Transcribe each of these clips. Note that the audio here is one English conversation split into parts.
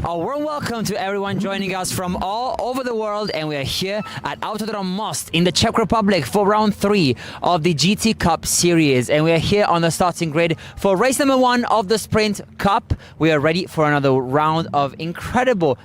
A warm welcome to everyone joining us from all over the world, and we are here at Autodrom Most in the Czech Republic for round 3 of the GT Cup series, and we are here on the starting grid for race number 1 of the Sprint Cup. We are ready for another round of incredible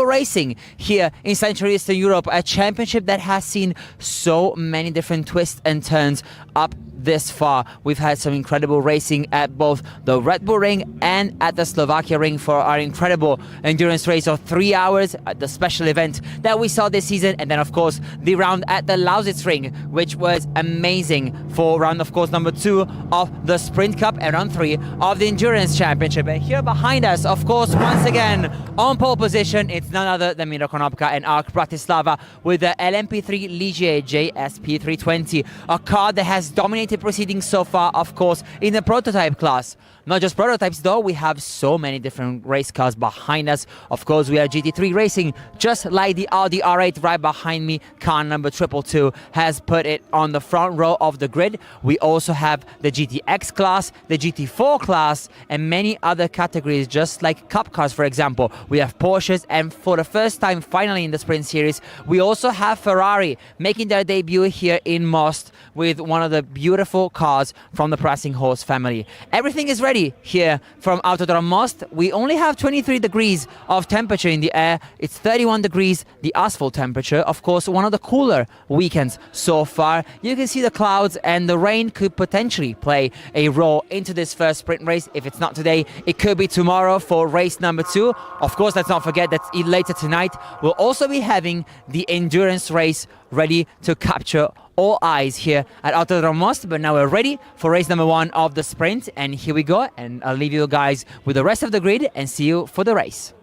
racing here in Central Eastern Europe, a championship that has seen so many different twists and turns up this far. We've had some incredible racing at both the Red Bull Ring and at the Slovakia Ring for our incredible endurance race of 3 hours, the special event that we saw this season, and then of course the round at the Lausitz Ring, which was amazing for round of course number 2 of the Sprint Cup and round 3 of the Endurance Championship. And here behind us, of course, once again on pole position, it's none other than Miro Konopka and ARC Bratislava with the LMP3 Ligier JSP 320, a car that has dominated proceedings so far, of course, in the prototype class. Not just prototypes though, we have so many different race cars behind us. Of course, we are GT3 racing, just like the Audi R8 right behind me. Car number 222 has put it on the front row of the grid. We also have the GTX class, the GT4 class, and many other categories, just like Cup cars, for example. We have Porsches, and for the first time, finally in the Sprint Series, we also have Ferrari making their debut here in Most with one of the beautiful cars from the Prassing Horse family. Everything is ready here from Autodrom Most. We only have 23 degrees of temperature in the air. It's 31 degrees, the asphalt temperature. Of course, one of the cooler weekends so far. You can see the clouds, and the rain could potentially play a role into this first sprint race. If it's not today, it could be tomorrow for race number 2. Of course, let's not forget that later tonight, we'll also be having the endurance race ready to capture all eyes here at Autodrom Most. But now we're ready for race number 1 of the sprint, and here we go, and I'll leave you guys with the rest of the grid and see you for the race.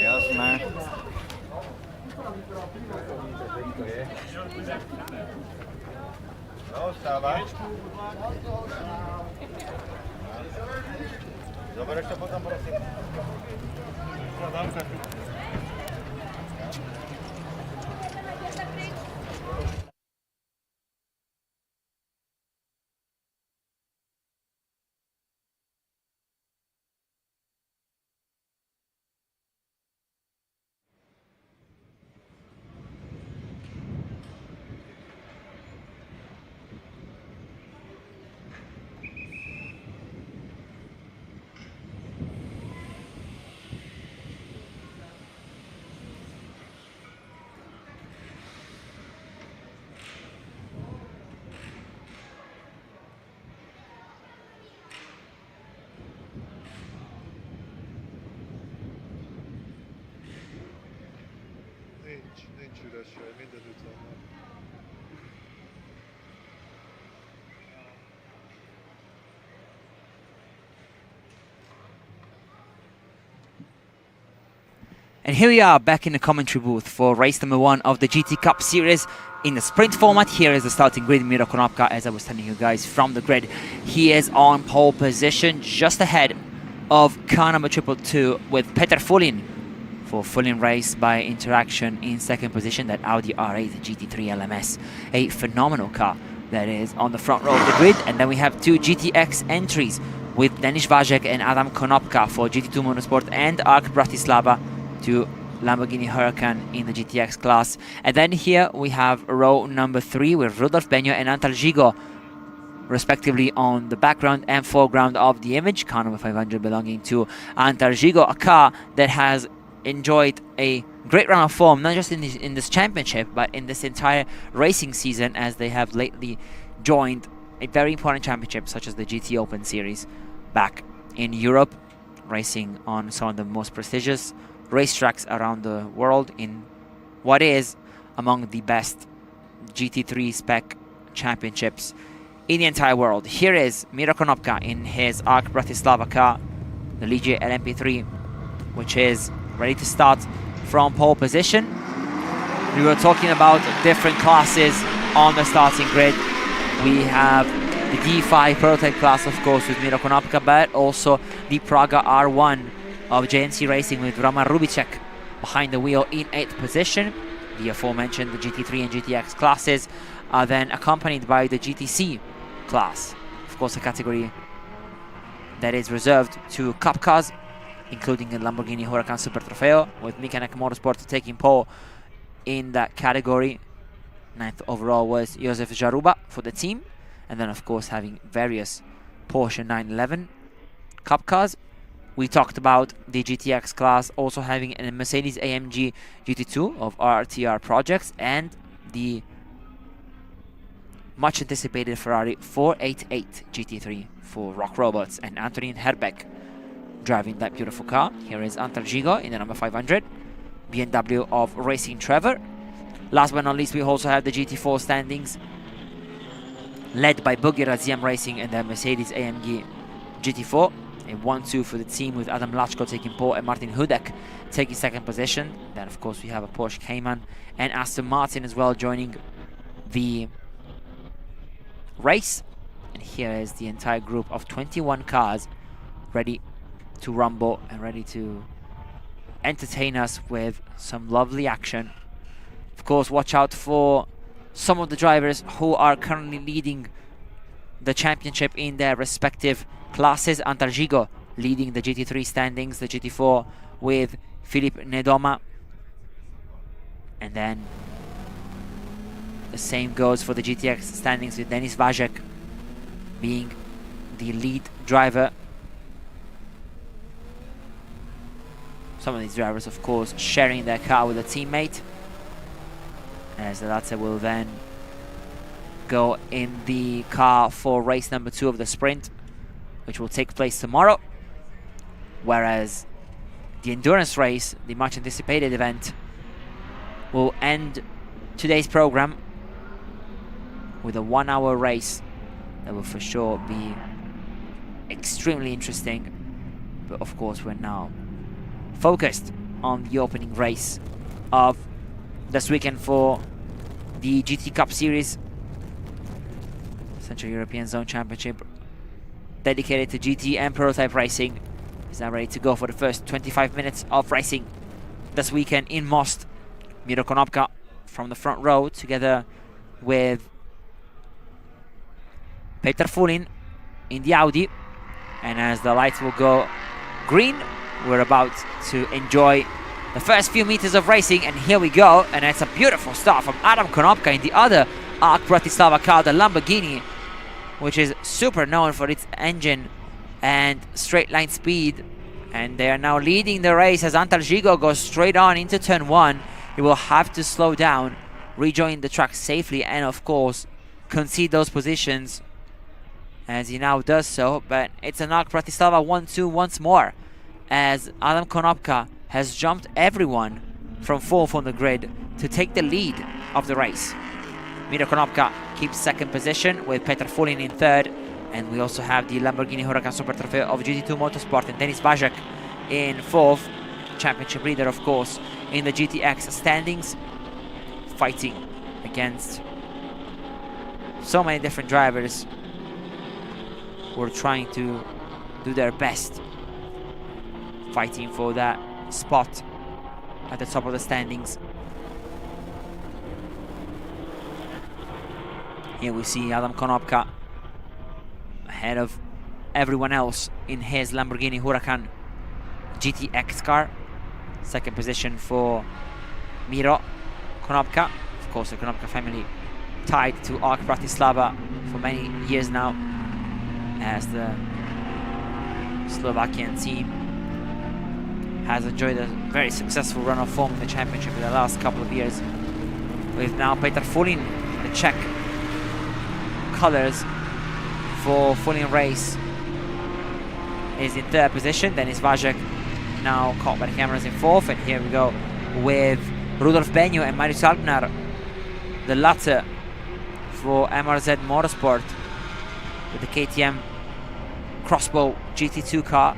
Jasné. No, vstávaj. Zoberieš to potom, prosím. Nincs üres hely, mindenütt vannak. And here we are back in the commentary booth for race number 1 of the GT Cup series in the sprint format. Here is the starting grid. Miro Konopka, as I was telling you guys from the grid, he is on pole position, just ahead of car number 222 with Peter Fulin for Fulin race by interaction in second position, that Audi R8 GT3 LMS, a phenomenal car that is on the front row of the grid. And then we have 2 GTX entries with Denis Vajek and Adam Konopka for GT2 Motorsport and ARC Bratislava to Lamborghini Huracan in the GTX class. And then here we have row number 3 with Rudolf Benio and Antal Žigo, respectively on the background and foreground of the image. Car number 500 belonging to Antal Žigo, a car that has enjoyed a great run of form, not just in this championship, but in this entire racing season, as they have lately joined a very important championship such as the GT Open Series back in Europe, racing on some of the most prestigious racetracks around the world in what is among the best GT3 spec championships in the entire world. Here is Miro Konopka in his ARC Bratislava car, the Ligier LMP3, which is ready to start from pole position. We were talking about different classes on the starting grid. We have the D5 prototype class, of course, with Miro Konopka, but also the Praga R1 of JNC Racing with Roman Rubicek behind the wheel in 8th position. The aforementioned the GT3 and GTX classes are then accompanied by the GTC class, of course, a category that is reserved to cup cars, including the Lamborghini Huracan Super Trofeo, with Mechanic Motorsport taking pole in that category. 9th overall was Josef Jaruba for the team, and then of course having various Porsche 911 cup cars. We talked about the GTX class also having a Mercedes AMG GT2 of RTR projects and the much anticipated Ferrari 488 GT3 for Rock Robots and Antonin Herbeck driving that beautiful car. Here is Antal Gigo in the number 500, BMW of Racing Trevor. Last but not least, we also have the GT4 standings led by Buggy Raziam Racing and the Mercedes AMG GT4. A 1-2 for the team with Adam Lachko taking pole and Martin Hudek taking 2nd position. Then of course we have a Porsche Cayman and Aston Martin as well joining the race. And here is the entire group of 21 cars ready to rumble and ready to entertain us with some lovely action. Of course, watch out for some of the drivers who are currently leading the championship in their respective classes. Antal Gigo leading the GT3 standings, the GT4 with Filip Nedoma. And then the same goes for the GTX standings with Denis Vajek being the lead driver. Some of these drivers, of course, sharing their car with a teammate, as the latter will then go in the car for race number 2 of the sprint, which will take place tomorrow. Whereas the endurance race, the much anticipated event, will end today's program with a 1-hour race that will for sure be extremely interesting. But of course, we're now focused on the opening race of this weekend for the GT Cup Series, Central European Zone Championship, dedicated to GT and prototype racing. Is now ready to go for the first 25 minutes of racing this weekend in Most. Miro Konopka from the front row together with Peter Fulin in the Audi. And as the lights will go green, we're about to enjoy the first few meters of racing, and here we go. And it's a beautiful start from Adam Konopka in the other ARC Bratislava car, the Lamborghini, which is super known for its engine and straight line speed. And they are now leading the race as Antal Gigo goes straight on into turn 1. He will have to slow down, rejoin the track safely, and of course concede those positions as he now does so. But it's an ARC Bratislava 1-2 once more, as Adam Konopka has jumped everyone from 4th on the grid to take the lead of the race. Miro Konopka keeps 2nd position with Peter Fulin in 3rd. And we also have the Lamborghini Huracan Super Trofeo of GT2 Motorsport and Denis Vajek in 4th. Championship leader, of course, in the GTX standings, fighting against so many different drivers who are trying to do their best, fighting for that spot at the top of the standings. Here we see Adam Konopka ahead of everyone else in his Lamborghini Huracan GTX car. 2nd position for Miro Konopka. Of course, the Konopka family tied to ARC Bratislava for many years now, as the Slovakian team has enjoyed a very successful run of form in the championship in the last couple of years, with now Peter Fulin, the Czech colors for Fulin Race, is in 3rd position. Denis Vajek now caught by the cameras in 4th. And here we go with Rudolf Benio and Marius Algnar, the latter for MRZ Motorsport with the KTM Crossbow GT2 car.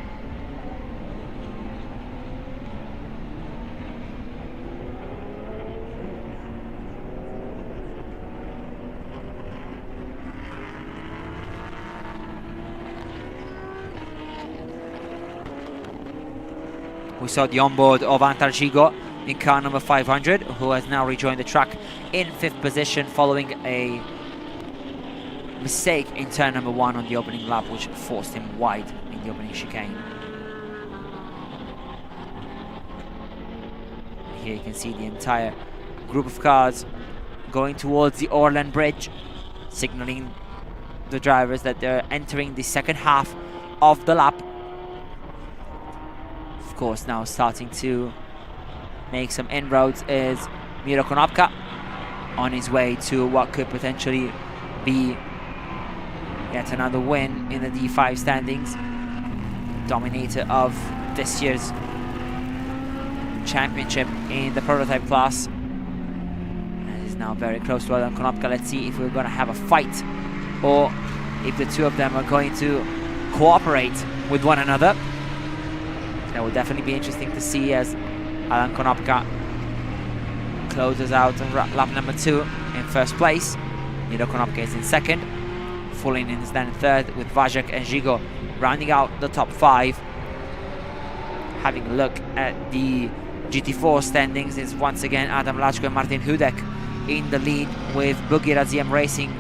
We saw the onboard of Antal Gigo in car number 500, who has now rejoined the track in 5th position following a mistake in turn number 1 on the opening lap, which forced him wide in the opening chicane. Here you can see the entire group of cars going towards the Orland Bridge, signaling the drivers that they're entering the second half of the lap. Of course, now starting to make some inroads is Miro Konopka on his way to what could potentially be yet another win in the D5 standings. Dominator of this year's championship in the prototype class, and is now very close to Adam Konopka. Let's see if we're going to have a fight or if the two of them are going to cooperate with one another. That will definitely be interesting to see as Alan Konopka closes out on lap number 2 in first place. Miro Konopka is in second. Fulling in is then in third, with Vajek and Gigo rounding out the top 5. Having a look at the GT4 standings, is once again Adam Lachko and Martin Hudek in the lead, with Boogie Raziem Racing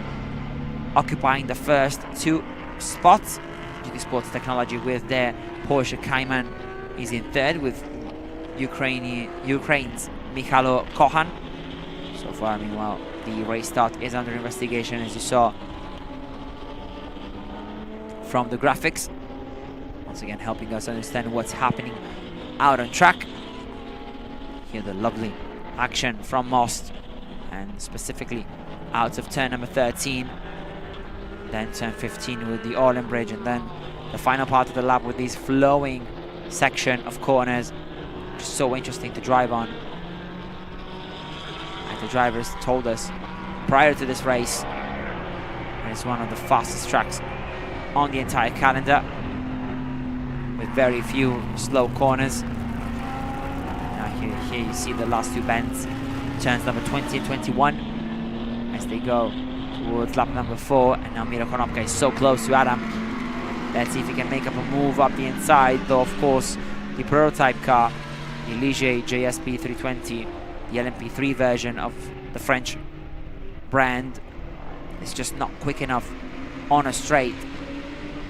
occupying the first 2 spots. GT Sports Technology with their Porsche Cayman is in third, with Ukraine's Michalo Kohan. So far, meanwhile, the race start is under investigation, as you saw from the graphics. Once again, helping us understand what's happening out on track. Here the lovely action from Most, and specifically out of turn number 13, then turn 15 with the Orland Bridge, and then the final part of the lap with this flowing section of corners. Just so interesting to drive on. And the drivers told us prior to this race, it's one of the fastest tracks on the entire calendar, with very few slow corners. Now here you see the last 2 bends, turns number 20 and 21, as they go towards lap number 4. And now Miro Konopka is so close to Adam. Let's see if he can make up a move up the inside, though of course the prototype car, the Ligier JSP 320, the LMP3 version of the French brand, is just not quick enough on a straight.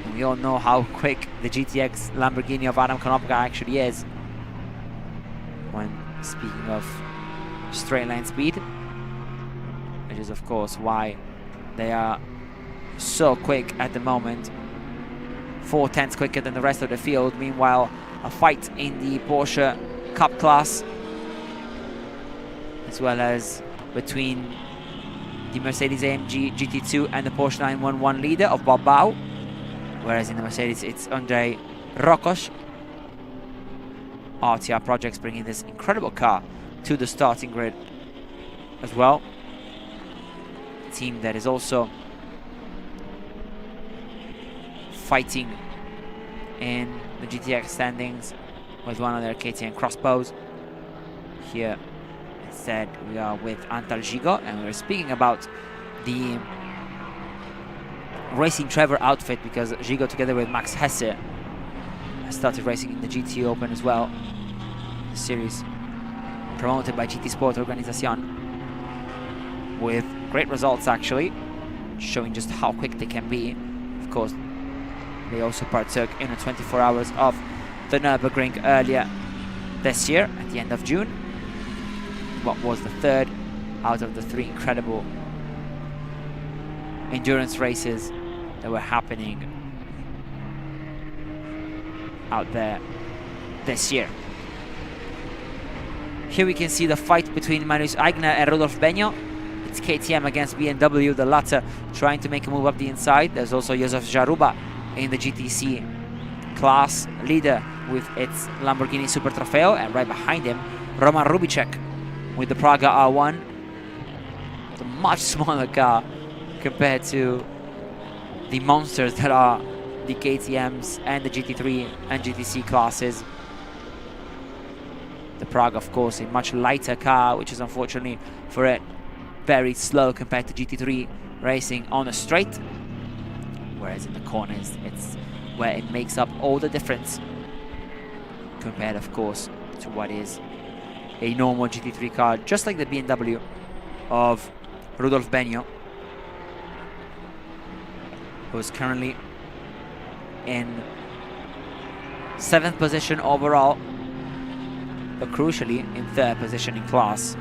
And we all know how quick the GTX Lamborghini of Adam Konopka actually is when speaking of straight line speed, which is of course why they are so quick at the moment. 4/10 quicker than the rest of the field. Meanwhile, a fight in the Porsche Cup class, as well as between the Mercedes-AMG GT2 and the Porsche 911 leader of Bob Bau, whereas in the Mercedes it's Andrei Rokos. RTR Projects bringing this incredible car to the starting grid as well. A team that is also fighting in the GTX standings with one of their KTM crossbows. Here instead we are with Antal Gigo, and we're speaking about the Racing Trevor outfit, because Gigo together with Max Hesse has started racing in the GT Open as well, the series promoted by GT Sport Organization, with great results actually, showing just how quick they can be. Of course, they also partook in the 24 hours of the Nürburgring earlier this year at the end of June. What was the 3rd out of the 3 incredible endurance races that were happening out there this year. Here we can see the fight between Marius Eigner and Rudolf Benio. It's KTM against BMW, the latter trying to make a move up the inside. There's also Josef Jaruba in the GTC class, leader with its Lamborghini Super Trofeo, and right behind him Roman Rubicek with the Praga R1. It's a much smaller car compared to the monsters that are the KTMs and the GT3 and GTC classes. The Praga, of course, a much lighter car, which is unfortunately for it very slow compared to GT3 racing on a straight, whereas in the corners it's where it makes up all the difference. compared, of course, to what is a normal GT3 car, just like the BMW of Rudolf Benio, who is currently in 7th position overall, but crucially in 3rd position in class.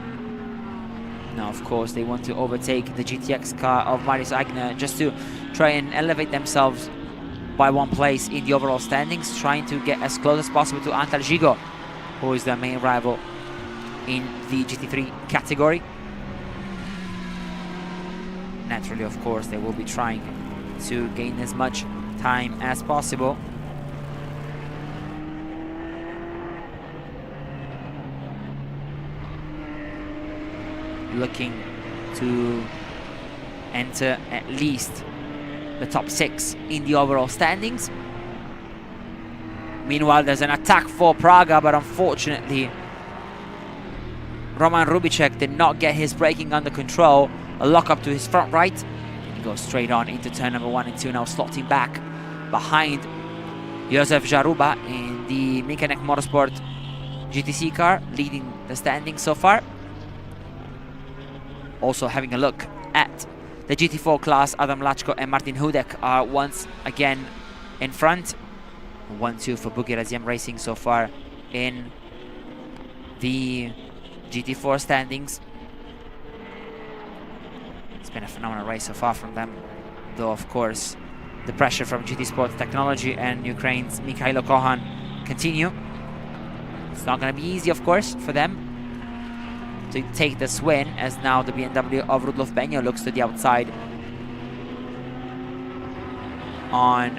Now, of course, they want to overtake the GTX car of Marius Agner just to try and elevate themselves by 1 place in the overall standings, trying to get as close as possible to Antal Gigo, who is their main rival in the GT3 category. Naturally, of course, they will be trying to gain as much time as possible. Looking to enter at least the top 6 in the overall standings. Meanwhile, there's an attack for Praga, but unfortunately Roman Rubicek did not get his braking under control. A lock up to his front right. He goes straight on into turn number 1 and 2, now slotting back behind Josef Jaruba in the Mikenek Motorsport GTC car, leading the standings so far. Also having a look at the GT4 class, Adam Lachko and Martin Hudek are once again in front. 1-2 for Bugir Aziem Racing so far in the GT4 standings. It's been a phenomenal race so far from them, though of course the pressure from GT Sports Technology and Ukraine's Mikhailo Kohan continue. It's not going to be easy, of course, for them to take this win, as now the BMW of Rudolf Benio looks to the outside on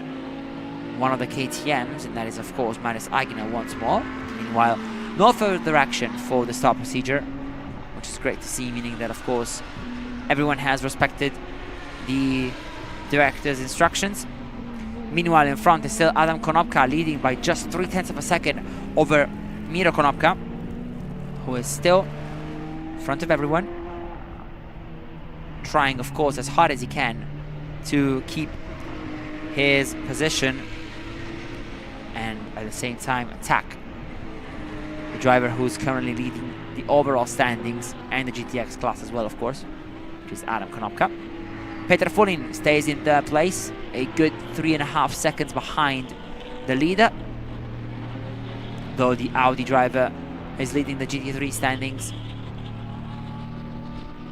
one of the KTMs, and that is of course Marius Agner once more. Meanwhile, no further action for the start procedure, which is great to see, meaning that of course everyone has respected the director's instructions. Meanwhile, in front is still Adam Konopka, leading by just 0.3 of a second over Miro Konopka, who is still in front of everyone, trying of course as hard as he can to keep his position and at the same time attack the driver who's currently leading the overall standings and the GTX class as well, of course, which is Adam Konopka. Peter Fulin stays in 3rd place, a good 3.5 seconds behind the leader, though the Audi driver is leading the GT3 standings,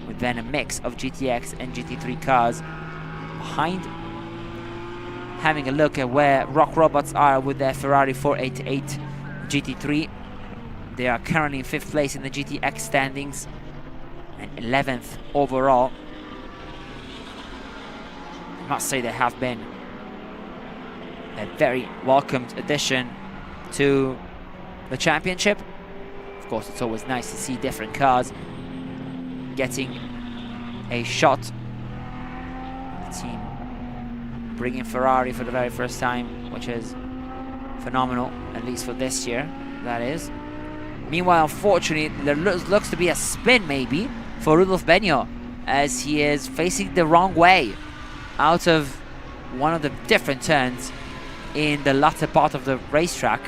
with then a mix of GTX and GT3 cars behind. Having a look at where Rock Robots are with their Ferrari 488 GT3. They are currently in 5th place in the GTX standings and 11th overall. I must say they have been a very welcomed addition to the championship. Of course, it's always nice to see different cars getting a shot. The team bringing Ferrari for the very first time, which is phenomenal, at least for this year, that is. Meanwhile, unfortunately, there looks to be a spin maybe for Rudolf Benio, as he is facing the wrong way out of one of the different turns in the latter part of the racetrack.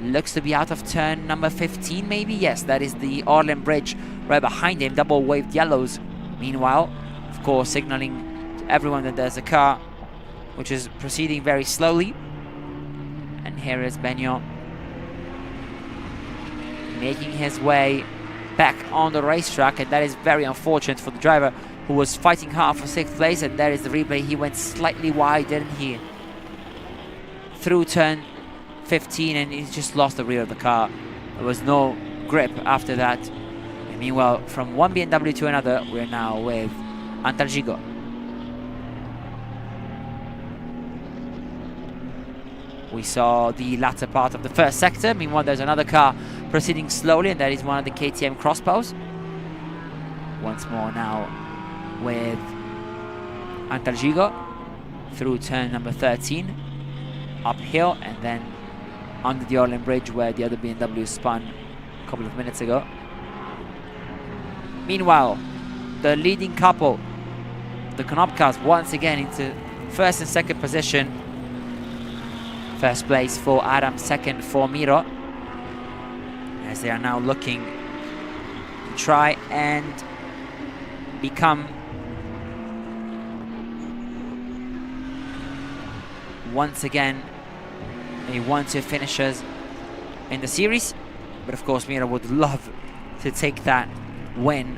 Looks to be out of turn number 15 maybe. Yes, that is the Orlen Bridge right behind him, double waved yellows. Meanwhile, of course, signaling to everyone that there's a car which is proceeding very slowly. And here is Benio making his way back on the racetrack, and that is very unfortunate for the driver who was fighting hard for 6th place. And there is the replay. He went slightly wide, didn't he, through turn 15, and he just lost the rear of the car. There was no grip after that. And meanwhile, from one BMW to another, we're now with Antal Gigo. We saw the latter part of the first sector. Meanwhile, there's another car proceeding slowly, and that is one of the KTM crossbows. Once more now with Antal Gigo through turn number 13, uphill, and then under the Orlen Bridge where the other BMW spun a couple of minutes ago. Meanwhile, the leading couple, the Konopkas, once again into 1st and 2nd position. First place for Adam, second for Miro, as they are now looking to try and become once again a 1-2 finishers in the series. But of course Miro would love to take that win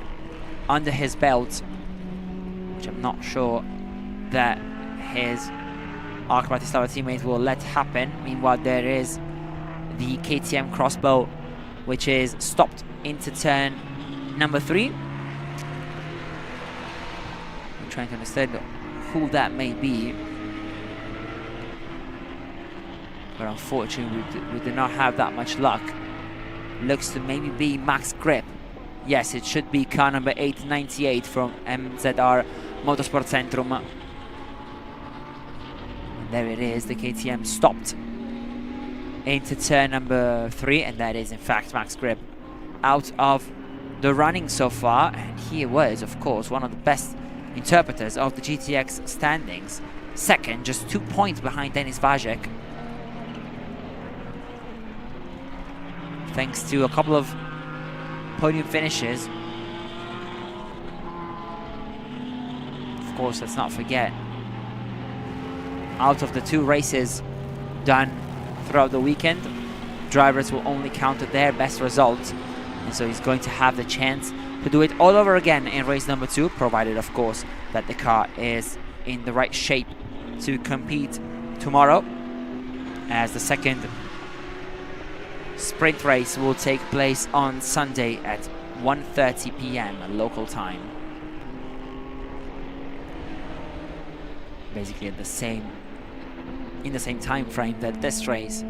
under his belt, which I'm not sure that his ARC Bratislava teammate will let happen. Meanwhile, there is the KTM crossbow, which is stopped into turn number 3. I'm trying to understand who that may be, but unfortunately we do not have that much luck. Looks to maybe be Max Grip. Yes, it should be car number 898 from MZR Motorsport Centrum. And there it is, the KTM stopped into turn number 3, and that is in fact Max Grip out of the running so far. And he was, of course, one of the best interpreters of the GTX standings. Second, just 2 points behind Denis Vajek, thanks to a couple of podium finishes. Of course, let's not forget, out of the 2 races done throughout the weekend, drivers will only count their best results, and so he's going to have the chance to do it all over again in race number 2, provided of course that the car is in the right shape to compete tomorrow, as the second sprint race will take place on Sunday at 1:30 p.m. local time. Basically at the same time frame that this race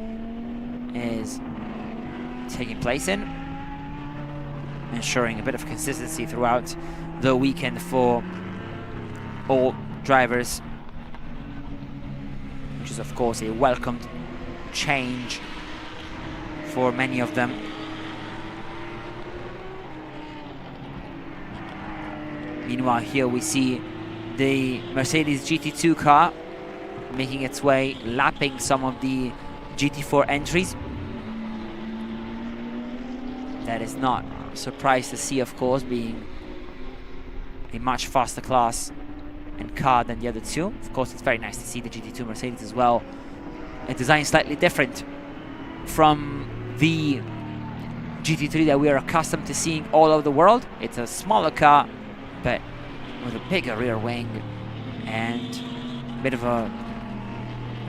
is taking place in, ensuring a bit of consistency throughout the weekend for all drivers, which is of course a welcomed change for many of them. Meanwhile, here we see the Mercedes GT2 car making its way, lapping some of the GT4 entries. That is not a surprise to see, of course, being a much faster class and car than the other two. Of course, it's very nice to see the GT2 Mercedes as well. A design slightly different from the GT3 that we are accustomed to seeing all over the world. It's a smaller car, but with a bigger rear wing and a bit of an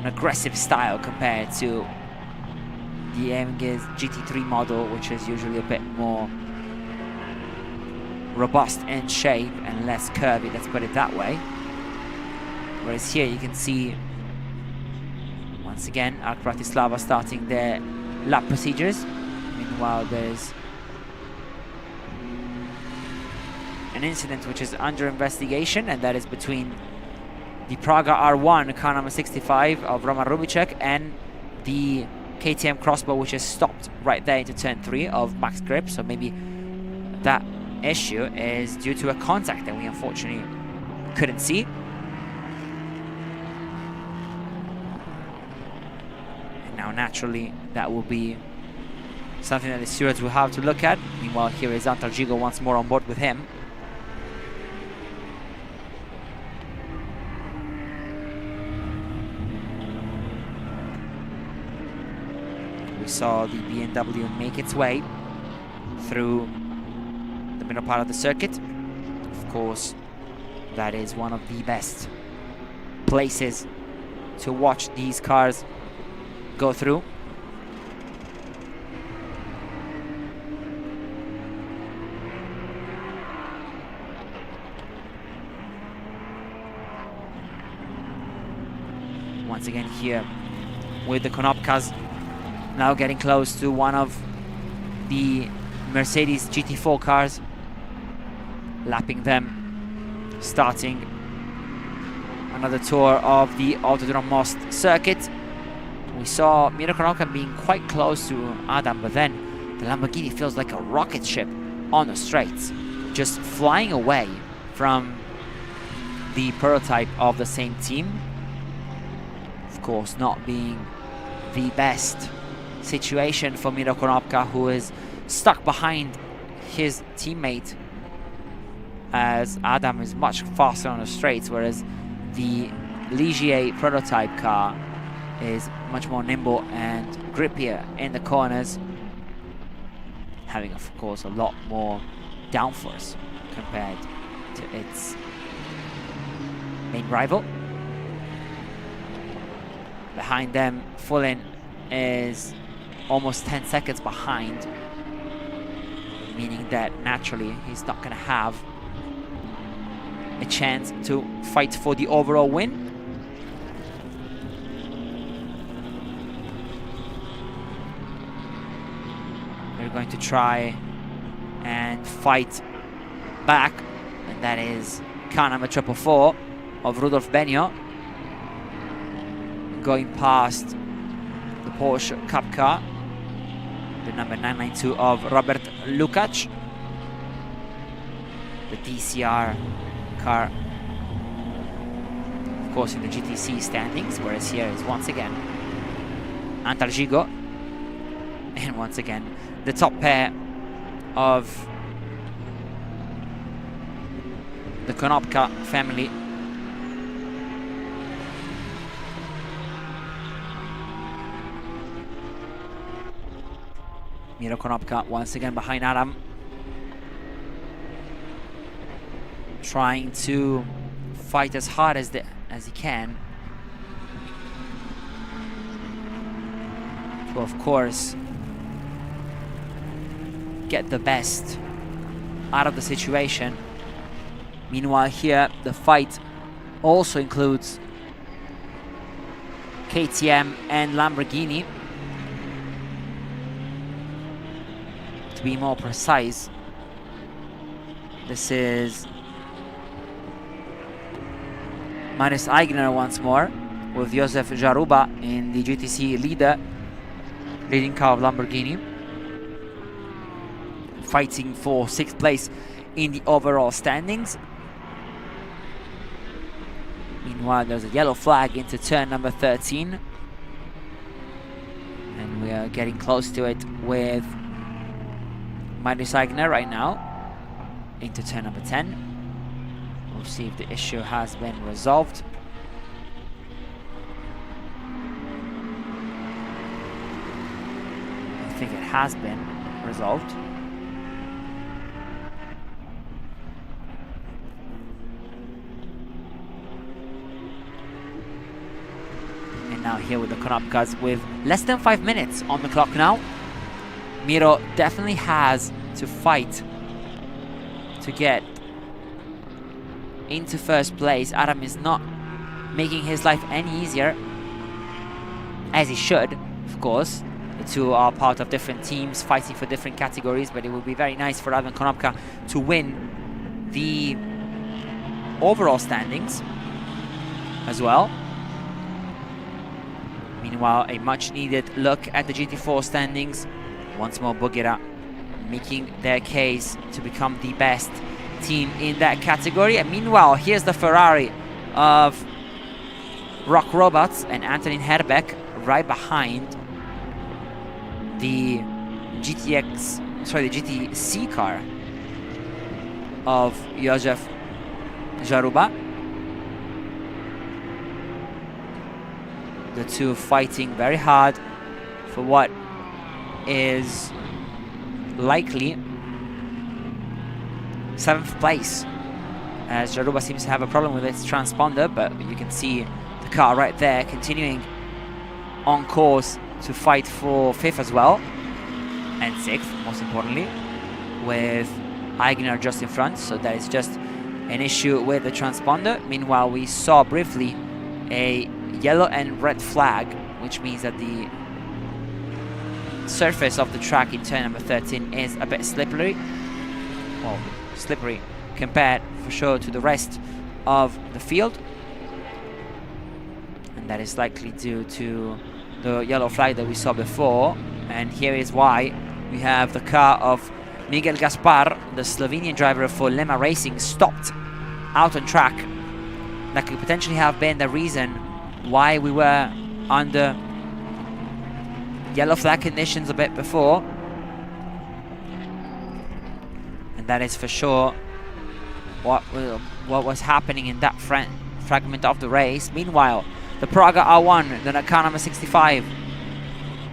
aggressive style compared to the AMG's GT3 model, which is usually a bit more robust in shape and less curvy, let's put it that way. Whereas here you can see, once again, ARC Bratislava starting their lap procedures. Meanwhile, there's an incident which is under investigation, and that is between the Praga R1 car number 65 of Roman Rubicek and the KTM crossbow, which is stopped right there into turn 3 of Max Grip. So maybe that issue is due to a contact that we unfortunately couldn't see. And now naturally that will be something that the stewards will have to look at. Meanwhile, here is Antalgigo once more on board with him. We saw the BMW make its way through the middle part of the circuit. Of course, that is one of the best places to watch these cars go through. Once again here with the Konopkas now getting close to one of the Mercedes GT4 cars, lapping them, starting another tour of the Autodrom Most circuit. We saw Miro Konopka being quite close to Adam, but then the Lamborghini feels like a rocket ship on the straights, just flying away from the prototype of the same team. Of course, not being the best situation for Miro Konopka, who is stuck behind his teammate, as Adam is much faster on the straights, whereas the Ligier prototype car is much more nimble and grippier in the corners, having of course a lot more downforce compared to its main rival. Behind them, Fullin is almost 10 seconds behind, meaning that naturally he's not going to have a chance to fight for the overall win. They're going to try and fight back, and that is car number 444 of Rudolf Benio, going past the Porsche Cup car, the number 992 of Robert Lukacs, the DCR car, of course, in the GTC standings, whereas here is once again Antalgigo, and once again the top pair of the Konopka family. Miro Konopka once again behind Adam, trying to fight as hard as he can to, of course, get the best out of the situation. Meanwhile, here the fight also includes KTM and Lamborghini. To be more precise, this is Maris Eigner once more, with Josef Jaruba in the GTC leading car of Lamborghini, fighting for 6th place in the overall standings. Meanwhile, there's a yellow flag into turn number 13, and we are getting close to it with Maris Eigner right now into turn number 10. We'll see if the issue has been resolved. I think it has been resolved. And now here with the Konopkas with less than 5 minutes on the clock now. Miro definitely has to fight to get into first place. Adam is not making his life any easier, as he should, of course. The two are part of different teams fighting for different categories, but it would be very nice for Adam Konopka to win the overall standings as well. Meanwhile, a much needed look at the GT4 standings. Once more, Bugera making their case to become the best team in that category. And meanwhile, here's the Ferrari of Rock Robots and Antonin Herbeck right behind the GTC car of Josef Jaruba. The two fighting very hard for what is likely 7th place, as Jaruba seems to have a problem with its transponder, but you can see the car right there continuing on course to fight for 5th as well, and 6th most importantly, with Eigner just in front. So that is just an issue with the transponder. Meanwhile, we saw briefly a yellow and red flag, which means that the surface of the track in turn number 13 is a bit slippery. Well, slippery compared for sure to the rest of the field, and that is likely due to the yellow flag that we saw before. And here is why. We have the car of Miguel Gaspar, the Slovenian driver for Lema Racing, stopped out on track. That could potentially have been the reason why we were under yellow flag conditions a bit before. And that is for sure what was happening in that fragment of the race. Meanwhile, the Praga R1, the car number 65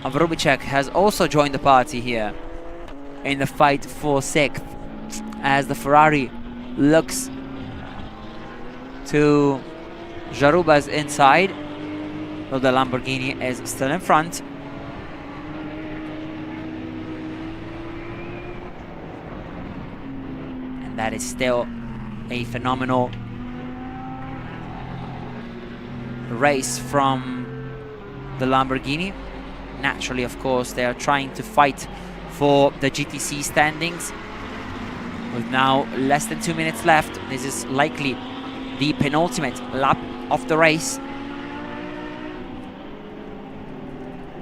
of Rubicek, has also joined the party here in the fight for 6th, as the Ferrari looks to Jaruba's inside, though the Lamborghini is still in front. And that is still a phenomenal race from the Lamborghini. Naturally, of course, they are trying to fight for the GTC standings. With now less than 2 minutes left, this is likely the penultimate lap of the race.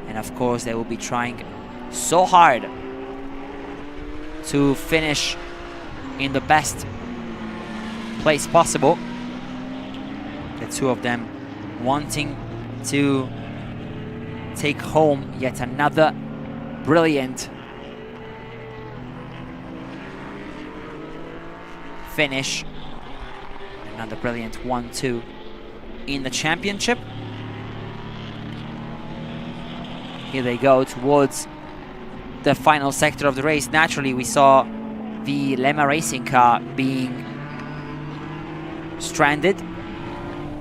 And of course, they will be trying so hard to finish in the best place possible. The two of them wanting to take home yet another brilliant finish, another brilliant 1-2 in the championship. Here they go towards the final sector of the race. Naturally, we saw the Lema racing car being stranded.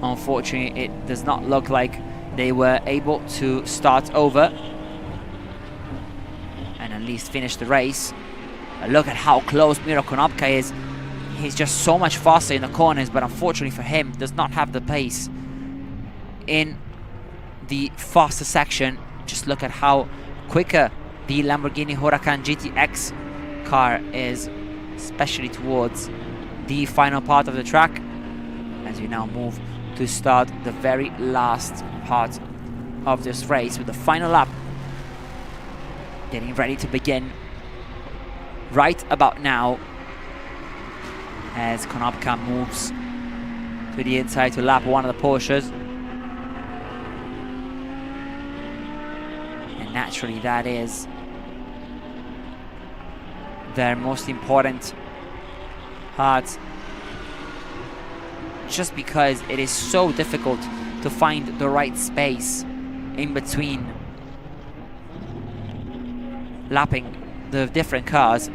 Unfortunately, it does not look like they were able to start over and at least finish the race. Look at how close Miro Konopka is. He's just so much faster in the corners, but unfortunately for him, does not have the pace in the faster section. Just look at how quicker the Lamborghini Huracan GTX car is, especially towards the final part of the track, as we now move to start the very last part of this race, with the final lap getting ready to begin right about now, as Konopka moves to the inside to lap one of the Porsches. And naturally, that is their most important part, just because it is so difficult to find the right space in between lapping the different cars.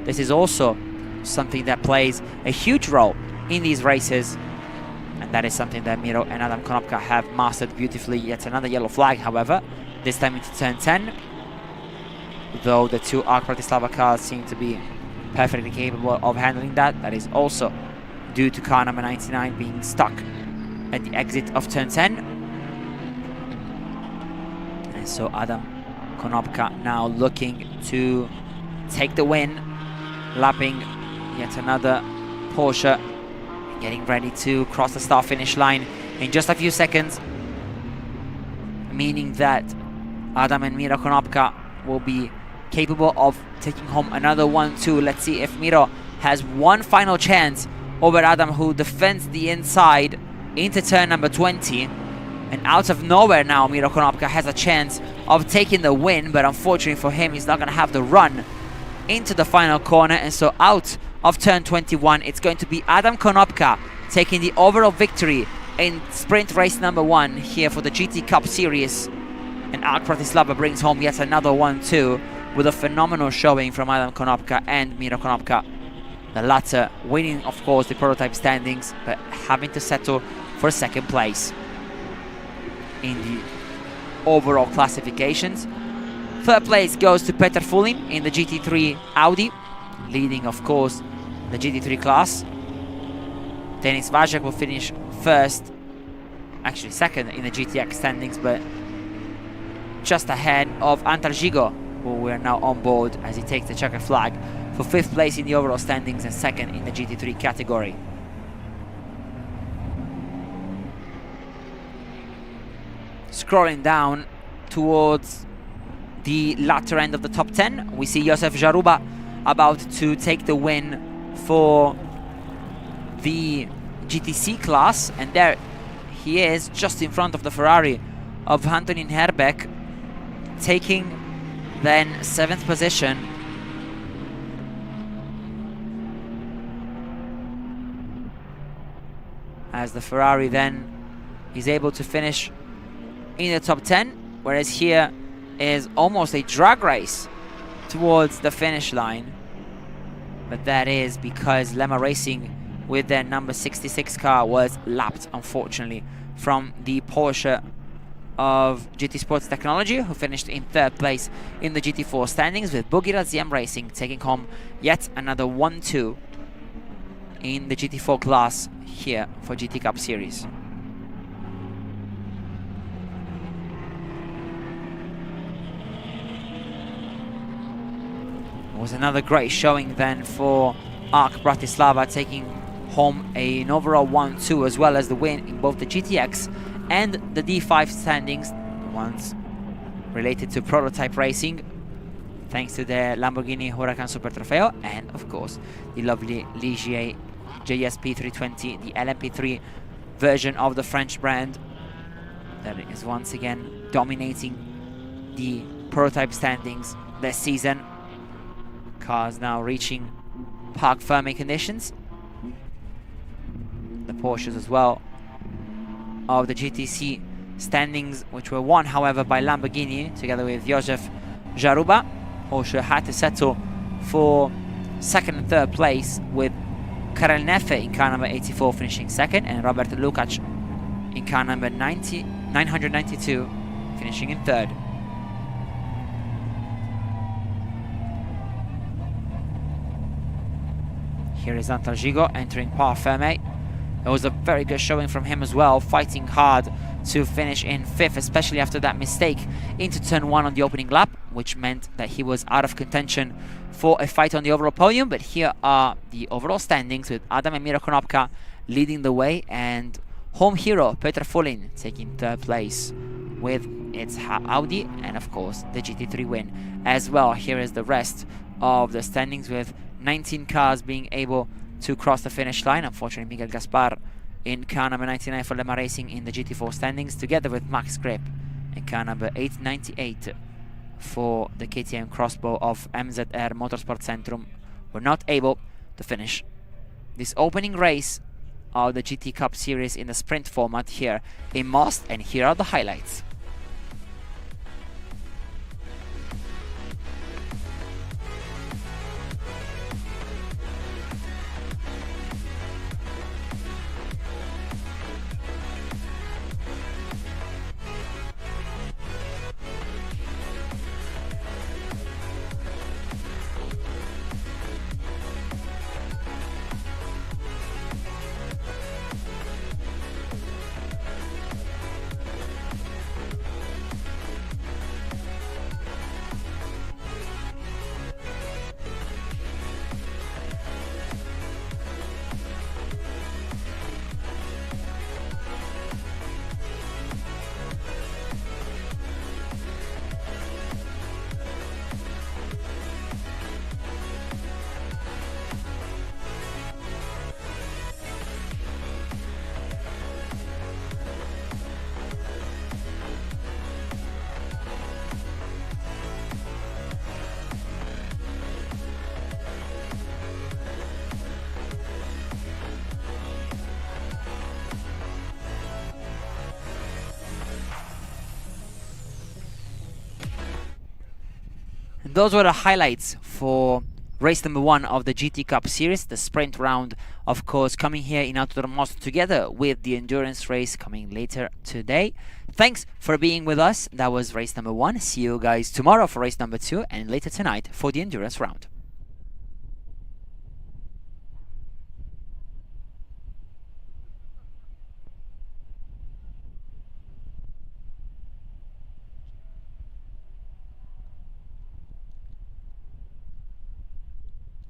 This is also something that plays a huge role in these races, and that is something that Miro and Adam Konopka have mastered beautifully. Yet another yellow flag, however, this time into turn 10, though the two ARC Bratislava cars seem to be perfectly capable of handling that. That is also due to car number 99 being stuck at the exit of turn 10. And so Adam Konopka now looking to take the win, lapping yet another Porsche, getting ready to cross the start finish line in just a few seconds, meaning that Adam and Miro Konopka will be capable of taking home another 1-2. Let's see if Miro has one final chance over Adam, who defends the inside into turn number 20. And out of nowhere now, Miro Konopka has a chance of taking the win, but unfortunately for him, he's not going to have the run into the final corner. And so out of turn 21, it's going to be Adam Konopka taking the overall victory in sprint race number 1 here for the GT Cup Series. And ARC Bratislava brings home yet another 1-2 with a phenomenal showing from Adam Konopka and Miro Konopka. The latter winning, of course, the prototype standings, but having to settle for second place in the overall classifications. Third place goes to Peter Fulin in the GT3 Audi, leading, of course, the GT3 class. Denis Vajek will finish first, actually second in the GTX standings, but just ahead of Antal Žigo, who we're now on board as he takes the checkered flag for 5th place in the overall standings and second in the GT3 category. Scrolling down towards the latter end of the top 10, we see Josef Jaruba about to take the win for the GTC class, and there he is, just in front of the Ferrari of Antonin Herbeck, taking then 7th position. As the Ferrari then is able to finish in the top 10, whereas here is almost a drag race towards the finish line. But that is because Lemma Racing with their number 66 car was lapped, unfortunately, from the Porsche of GT Sports Technology, who finished in 3rd place in the GT4 standings, with Buggy Raziem Racing taking home yet another 1-2 in the GT4 class here for GT Cup Series. It was another great showing then for ARC Bratislava, taking home an overall 1-2, as well as the win in both the GTX and the D5 standings, ones related to prototype racing, thanks to the Lamborghini Huracan Super Trofeo and, of course, the lovely Ligier JSP 320, the LMP3 version of the French brand that is once again dominating the prototype standings this season. Cars now reaching park firming conditions. The Porsches as well of the GTC standings, which were won, however, by Lamborghini together with Josef Jaruba. Porsche had to settle for 2nd and 3rd place, with Karel Nefe in car number 84 finishing 2nd, and Robert Lukacs in car number 992 finishing in 3rd. Here is Antal Gigo entering par ferme. It was a very good showing from him as well, fighting hard to finish in 5th, especially after that mistake into turn 1 on the opening lap, which meant that he was out of contention for a fight on the overall podium. But here are the overall standings, with Adam and Miro Konopka leading the way, and home hero Petr Fulin taking 3rd place with its Audi, and of course the GT3 win as well. Here is the rest of the standings, with 19 cars being able to cross the finish line. Unfortunately, Miguel Gaspar in car number 99 for Lemma Racing in the GT4 standings, together with Max Grip in car number 898 for the KTM Crossbow of MZR Motorsport Centrum, were not able to finish this opening race of the GT Cup Series in the sprint format here in Most, and here are the highlights. And those were the highlights for race number 1 of the GT Cup Series, the sprint round, of course, coming here in Autodrom Most, together with the endurance race coming later today. Thanks for being with us. That was race number 1. See you guys tomorrow for race number 2, and later tonight for the endurance round.